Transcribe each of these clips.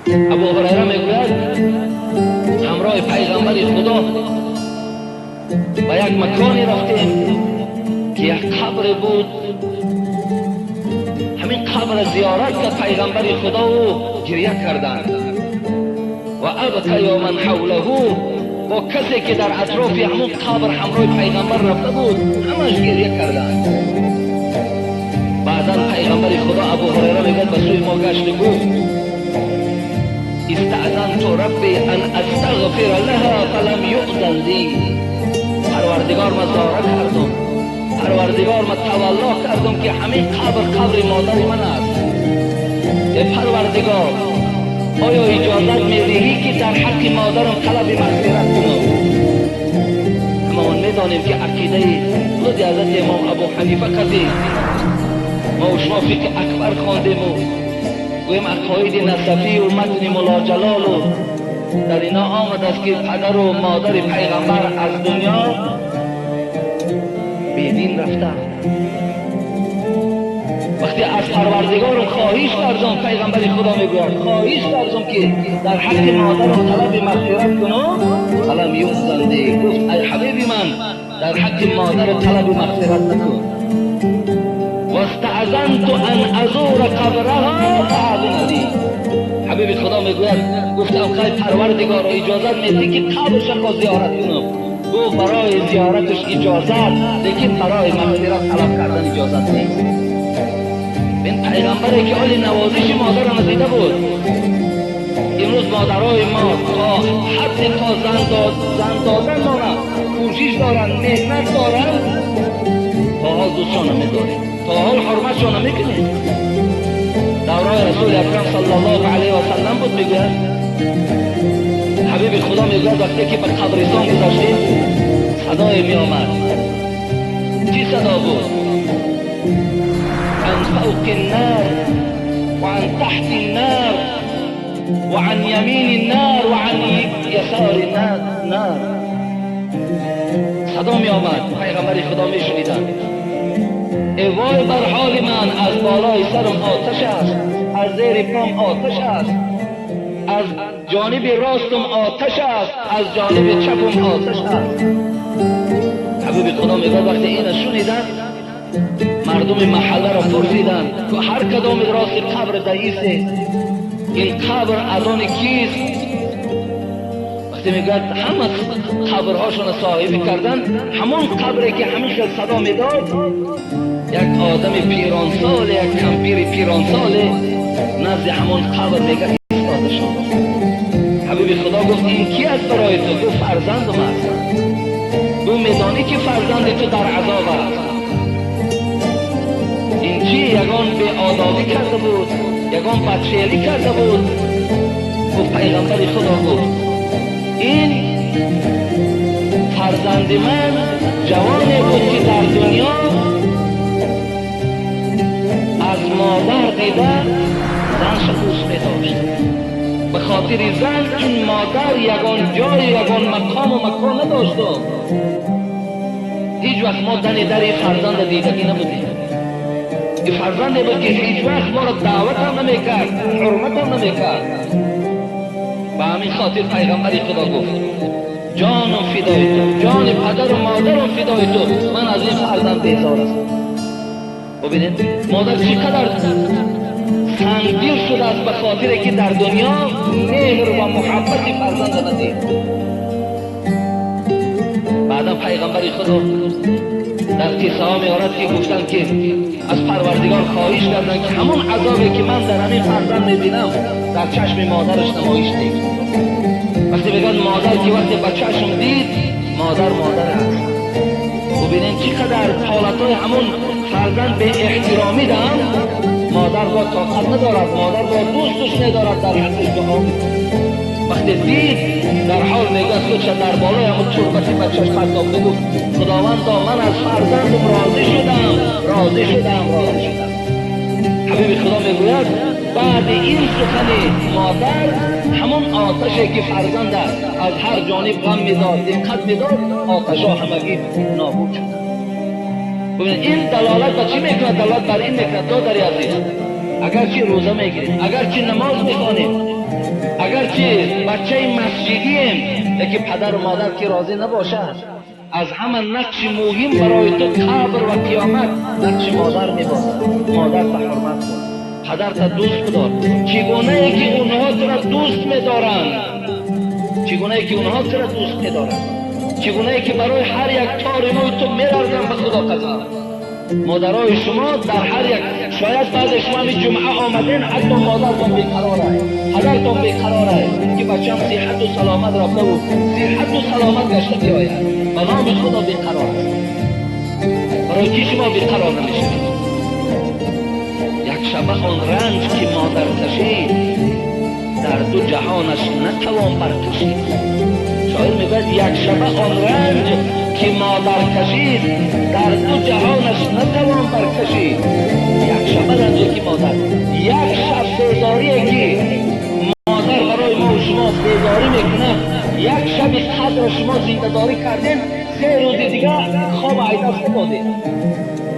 ابو هریره میگوید همراه پیغمبر خدا به یک مکانی رفتیم که یک قبر بود. همین قبر زیارت که پیغمبر خدا و گریه کردند و ابکی و من حوله، با کسی که در اطراف همون قبر همراه پیغمبر رفته بود همش گریه کردند. بعدا پیغمبر خدا ابو هریره میگه به سوی ما گشت گفت استأذنت ربی ان استغفر لها فلم یؤذن لی. پروردگار ما زاره کردم، پروردگار ما تولا کردم که همین قبر مادر من است. ای پروردگار آیا اجازت میدهی که در حق مادرم طلب مغفرت کنم؟ اما من میدانیم که عقیده خود حضرت امام ابو حنیفه کسی ما و شما فقه اکبر خواندیم و گویم عقاید نصفی و متن مولا جلال و در اینا آمد است که پدر و مادر پیغمبر از دنیا بیدین رفته. وقتی از پروردگارم خواهش کردم، پیغمبر خدا میگوید خواهش کردم که در حق مادرم طلب مغفرت کنم، فلم یؤذن لی. گفت ای حبیبی من در حق مادر طلب مغفرت نکن. واستأذنت ان ازور قبرها فأذن لی. حبیب خدا میگوید گفتم که پروردگار اجازت میدی که قبرش را زیارت کنم. گفت برای زیارتش اجازت، لیکن برای مغفرت طلب کردن اجازت نیست. این پیغمبری که حال نوازش مادر را ندیده بود. امروز مادرای ما تا حد تا زن دادن دارن، کوشش دارن، مهنت دارن، تا حال دوستشان نمیداریم، تا حال حرمتشان نمیکنیم. دورای رسول اکرم صلی الله علیه و سلم بود میگوید، حبیب خدا میگوید وقتی که به قبرستان گذاشتیم صدای می آمد. چی صدا بود؟ عن فوق النار وعن تحت النار وعن يمين النار وعن يسار النار. صدا می آمد، پیغمبر خدا می شنیدند. ای وای بر حال من، از بالای سرم آتش است، از زیر پام آتش است، از جانب راستم آتش است، از جانب چپم آتش است. حبیب خدا میگه وقتی این شنیدند مردم محله را پرسیدند که هر کدام راست قبر داییسه، این قبر از آن کیست؟ وقتی میگه همه قبرهاشون صاحبی کردن همون قبری که همیشه صدا میداد، یک آدم پیران سال، یک کمپیر پیران سال نزد همون قبر میگه ایستاده شد. حبیب خدا گفت این کی است برای تو؟ گفت فرزندم است. گفت میدانی که فرزند تو در عذاب است. این چی؟ یگان به آدابی کرده بود، یگان بچه‌لی کرده بود. گفت پیغمبر خدا گفت این فرزند من جوانی بود که در دنیا از مادر دیده زنش دوست می‌داشت. به خاطر زن این مادر یگان جای، یگان مقام و مکان نداشت. هیچ وقت ما دن در فرزند دیدگی نبودیم. این فرزندی بود که هیچ وقت ما را دعوت هم نمیکرد، حرمت هم نمیکرد. به همین خاطر پیغمبر خدا گفت جانم فدای تو، جان پدر و مادرم فدای تو، من از این فرزند بیزار هستم. ببینید مادر چقدر سنگدل شده است به خاطر که در دنیا مهر و محبت فرزند ندید. بعدا پیغمبر خدا در قصه ها میارد که گفتن که از پروردگار خواهش کردن که همون عذابی که من در همین فرزند میبینم در چشم مادرش نمایش دید. وقتی بگن مادر که وقتی به چشم دید، مادر است. ببینین چقدر حالتهای همون فرزند به احترامی دارن. مادر با طاقت ندارد، مادر با دوستش ندارد در حقش دعا. وقتی دید در حال میگه خودش در بالای همون تربتی بچهش پرتاب بگو خداوندا من از فرزندم راضی شدم. حبیب خدا میگوید بعد این سخن مادر همون آتشی که فرزند از هر جانب غم میداد، دقت میداد، آتشها همگی نابود شد. ببینید این دلالت به چی میکنه؟ دلالت بر این میکنه دادری عزیز، اگر چی روزه میگیریم، اگر چی نماز میخوانیم، بچه مسجدیم، یکی پدر و مادر که راضی نباشد. از همه نقش مهم برای تو قبر و قیامت نقش مادر میباشد. مادر تا حرمت کن، پدر تا دوست بدار. چگونه ای که اونها تو را دوست میدارند، چگونه ای که اونها تو را دوست میدارند، چگونه ای که برای هر یک تار موی تو می‌لرزند. به خدا قسم مادرای شما در هر یک، شاید بعد شما می جمعه آمدین حتی مادرتون بیقرار است، پدرتون بیقرار است که بچه‌م صحت و سلامت رفته و صحت و سلامت گشته بیاید، به نام خدا بیقرار است. برای چی شما بیقرار نمیشید؟ یک شبه آن رنج که مادر کشید در دو جهانش نتوان برکشید. شاعر میگوید یک شبه آن رنج که مادر کشید در دو جهانش نتوان برکشید. یک شبه رنجی که مادر، یک شب بیداری که مادر برای ما و شما بیداری میکنه، یک شب قدر شما زنده داری کردین، 3 روز دیگه خواب عیدست دادین.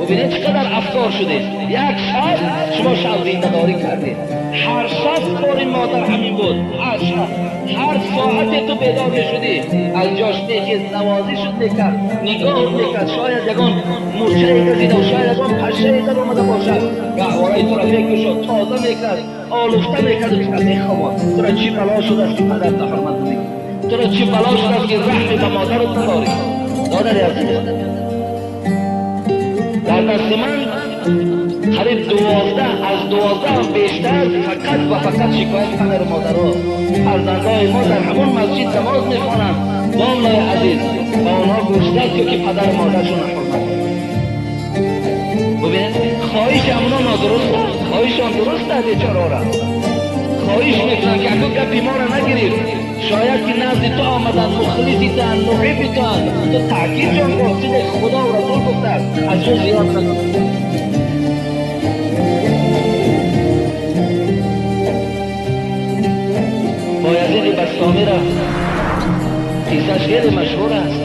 ببینید چقدر افکار شده. یک شب شما شب زنده داری کردید، هر شب کار مادر همین بود. هر شب هر ساعت تو بیدار شدی، از جاش میخیز، نوازشت میکرد، نگاه میکرد، شاید یکان مورچه گزیده و شاید یکان پشه در اومده باشد، گهوارای تو را میکشد، تازه میکرد، آلوفته میکرد و چقدر میخواد. تو را چی بلا شده است که پدر تا حرمت کنی؟ تو را چی بلا شده است که رحم به مادرت نداری؟ دادری عزیز، در دست من قریب 12 از 12 هم بیشتر فقط و فقط شکایت پدر و مادرها، فرزندای ما در همون مسجد نماز میخوانند. والله عزیز با اونها گوشتد که پدر و مادرشون حرمت. ببینید خواهش همونا نادرست است، خواهشان درست است. بیچاره را خواهش میکنن که اگه گپی ما را نگیرید، شاید که نزد تو آمدن، مخلصی تن، محبی تن، تو تحقیر جان گفتی، خدا و رسول گفتن، از اون زیاد نکن. بایزید بسطامی را قصه‌اش خیلی مشهور است.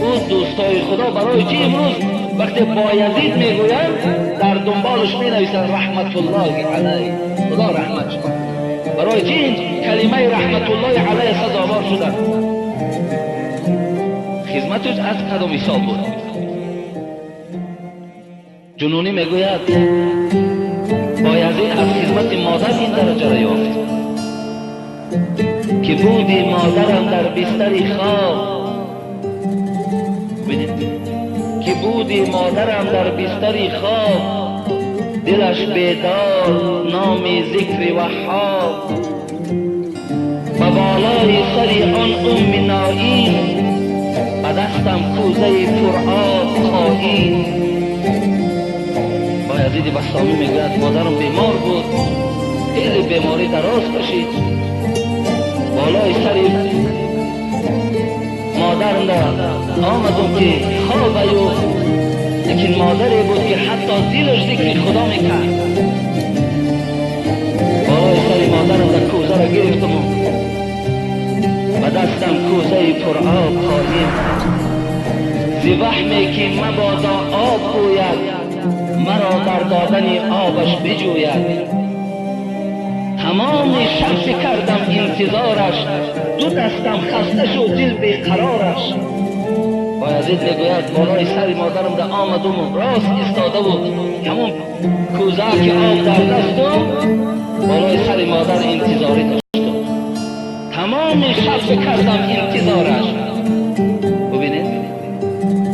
او دوستای خدا برای چی امروز وقتی بایزید میگویند در دنبالش می نویسند رحمت الله علیه، خدا رحمت شد. برای چی این کلمه رحمت الله علیه سزاوار شدند؟ خدمتش از کدام حساب بود؟ جنونی میگوید بایزید از خدمت مادر این درجه را یافت که بودی مادرم در بستری خواب، که بودی مادرم در بستری خواب، دلش بیدار نامی ذکر وهاب، و بالای سری آن نائین، به دستم کوزه پرآب خواهی. بایزید بسطامی میگوید مادرم بیمار بود، خیلی بیماری دراز کشید، بالای سری مادرم آمدم که خوابه و لیکن مادری بود که حتی دلش ذکر خدا میکرد. بالای سری مادرم در کوزه را گرفتم و دستم کوزه پرآب خواهیم، زی وهمی که مبادا آب گوید، مرا در دادن آبش بجوید. تمام شب کردم انتظارش، دو دستم خسته شد دل بیقرارش. بایزید میگوید بالای سر مادرم در آمدم، راست ایستاده بود همون کوزه که آب در دستم، بالای سر مادر انتظاری داشتم. تمام شب کردم انتظارش. ببینید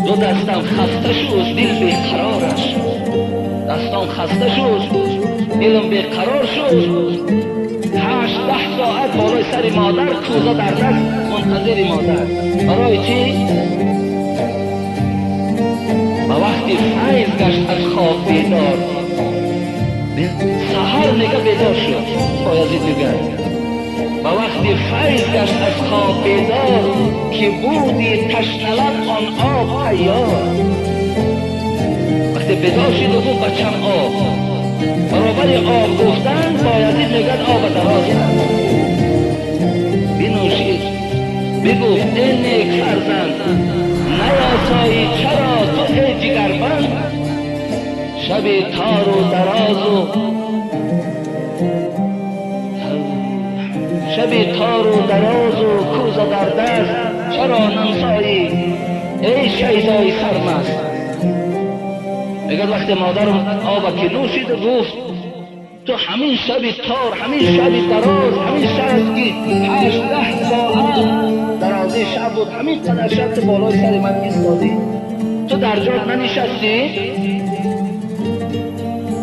دو دستم خسته شد دل بیقرارش، دستم خسته شد دلم بیقرار شد. 8-10 ساعت بالای سر مادر، کوزه در دست، منتظر مادر. برای چی؟ و وقتی فیض گشت از خواب بیدار، سحر نگه بیدار شد. بایزید میگه و وقتی فیض گشت از خواب بیدار، که بودی تشنلت آن آب عیار. وقتی بیدار شد و گفت بچم آب، برابر آب گفتن بایزید میگد آب دراز بنوشید. بگفت ای نیک فرزند، نیاسایی چرا تو ای جگربند، شب تار و دراز و شبی تار و دراز و کوزه در دست چرا ننسایی ای شیدای سرمست. میگه وقتی مادرم آب که نوشید گفت تو همین شبی تار، همین شبی دراز، همین شب که 8-10 ساعت درازی شب بود، همین قدر شب بالای سر من ایستادی، تو در جات ننشستی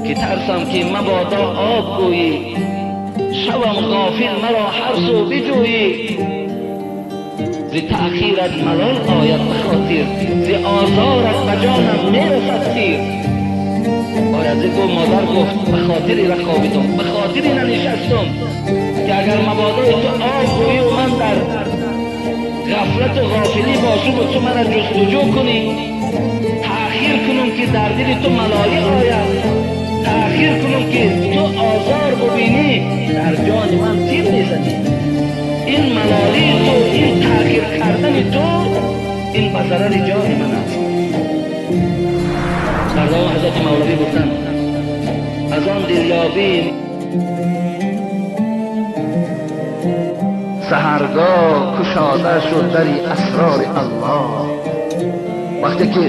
که ترسم که مبادا آب گویی، شوم غافل مرا هر سو بجویی. ز تأخیرت ملال آید بخاطر، ز آزارت بجانم میرسد تیر. بایزید گفت مادر گفت بخاطری رخوابیدم، بخاطری ننشستم که اگر مبادا تو آب گویی و من در غفلت و غافلی باشم و تو من جستجو کنی، تأخیر کنم که در دل تو ملالی آید، تأخیر کنم که تو آزار ببینی در جان من تیر میزنی. این ملالی تو، این تأخیر کردن تو، این بضرر جان من است. در دوام حضرت مولوی گفتن از آن دلیابی سحرگاه کشاده شد دری اسرار الله. وقتی که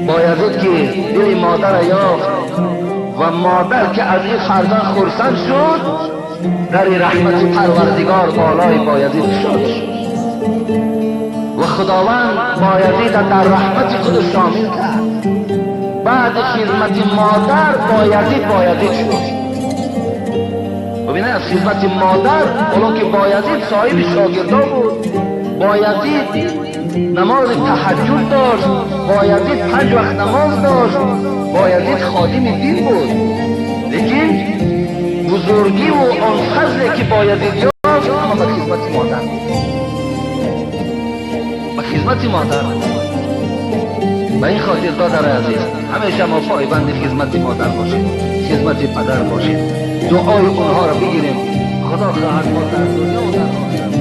بایزید که دل مادر یافت و مادر که از این فرزند خرسند شد، در رحمت پروردگار بالای بایزید شد و خداوند بایزید در رحمت خود شامل کرد. بعد خدمت مادر بایزید شد. ببینه از خدمت مادر اولون که بایزید صاحب شاگردا بود، بایزید نماز تهجد داشت، بایزید 5 وقت نماز داشت، بایزید خادم دین بود. لیکن بزرگی و آن فضلی که بایزید یافت اما به خدمت مادر، به خدمت مادر. به این خاطر دادر عزیز همیشه ما پایبند خدمت مادر باشیم، خدمت پدر باشیم، دعای اونها را بگیریم. خدا خواهد ما در دنیا و در آخرت